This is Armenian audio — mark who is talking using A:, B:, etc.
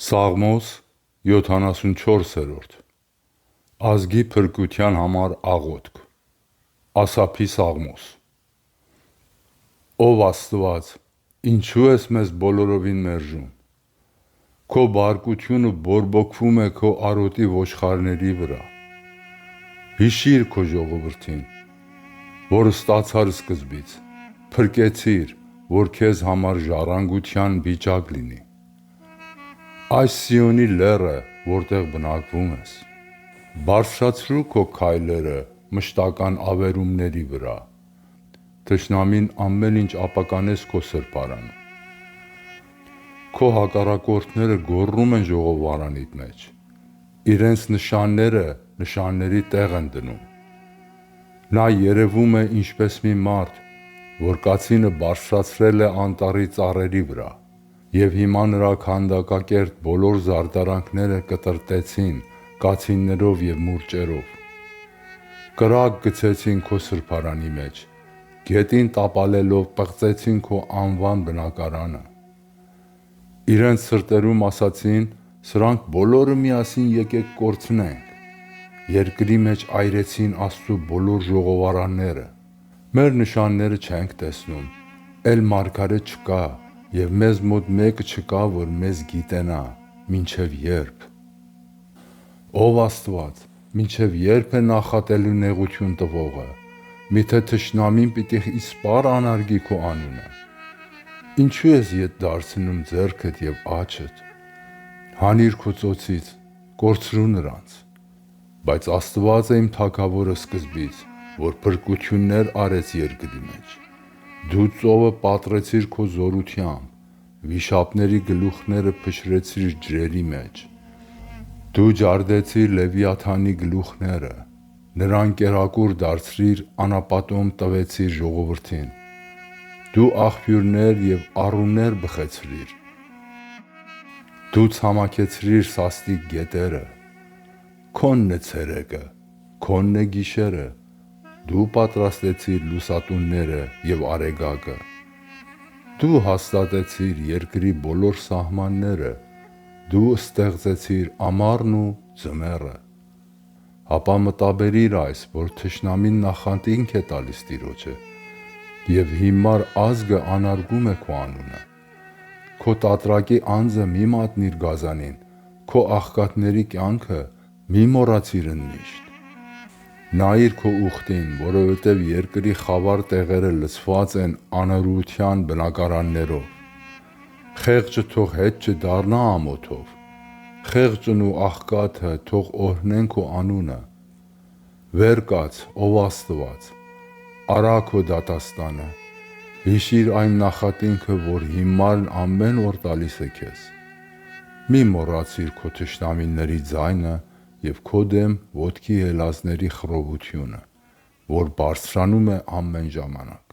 A: Սաղմոս 74-րդ Ազգի փրկության համար աղոթք Ասափի սաղմոս Ով Աստված, ինչու ես մեզ բոլորովին մերժում: Քո բարկությունը բորբոքվում է քո արոտի ոչխարների վրա: Հիշիր քո ժողովրդին, որ ստացար սկզբից, փրկեցիր, որ քեզ համար ժառանգության վիճակ լինի: Այս Սիոնի լեռը, որտեղ բնակվում ես: Բարձրացրու քո քայլերը մշտական ավերումների վրա: Թշնամին ամեն ինչ ապականես քո սրբարանը: Քո հակառակորդները գոռում են ժողովարանիդ մեջ: Իրենց նշանները նշանների տեղ են դնում: Նա երևում է ինչպես մի մարդ, որ կացինը բարձրացրել է անտառի ծառերի վրա: Եվ հիմա նրա քանդակակերտ բոլոր զարդարանքները կտրտեցին կացիններով և մուրճերով: Կրակ գցեցին քո սրբարանի մեջ, գետին տապալելով պղծեցին քո անվան բնակարանը: Իրենց սրտերում ասացին. «Սրանք բոլորը միասին եկեք կորցնենք»: Երկրի մեջ այրեցին Աստծու բոլոր ժողովարանները: Մեր նշանները չենք տեսնում, էլ մարգարե չկա, և մեզ մոտ մեկը չկա, որ մեզ գիտենա: Մինչև ե՞րբ: Ով Աստված, մինչև ե՞րբ է նախատելու նեղություն տվողը: Միթե թշնամին պիտի իսպառ անարգի քո անունը: Ինչու ես ետ դարձնում ձեռքդ և աջդ: Հանիր քո ծոցից, կորցրու նրանց: Բայց Աստված է իմ թագավորը սկզբից, որ փրկություններ արեց երկրի մեջ: Դու ծովը պատռեցիր քո զորությամբ, վիշապների գլուխները փշրեցիր ջրերի մեջ: Դու ջարդեցիր Լևիաթանի գլուխները, նրան կերակուր դարձրիր, անապատում տվեցիր ժողովրդին: Դու աղբյուրներ և առուներ բխեցրիր: Դու ցամաքեցրիր սաստիկ գետերը: Քոնն է ցերեկը, քոնն է գիշերը: Դու պատրաստեցիր լուսատունները և արեգակը: Դու հաստատեցիր երկրի բոլոր սահմանները: Դու ստեղծեցիր ամառն ու ձմեռը: Հապա մտաբերիր այս, որ թշնամին նախատինք է տալիս Տիրոջը, և հիմար ազգը անարգում է քո անունը: Քո տատրակի անձը մի մատնիր գազանին, քո աղքատների կյանքը մի մոռացիր ընդմիշտ: Նայիր քո ուխտին, որովհետև երկրի խավար տեղերը լցված են անօրության բնակարաններով: Խեղճը թող հետ չդառնա ամոթով: Խեղճն ու աղքատը թող օրհնեն քո անունը: Վեր կաց, ով Աստված, արա քո դատաստանը: Հիշիր այն նախատինքը, որ հիմարն ամեն օր տալիս է քեզ: Մի մոռացիր քո թշնամիների ձայնը և քո դեմ ոտքի հելածների խռովությունը, որ բարձրանում է ամեն ժամանակ: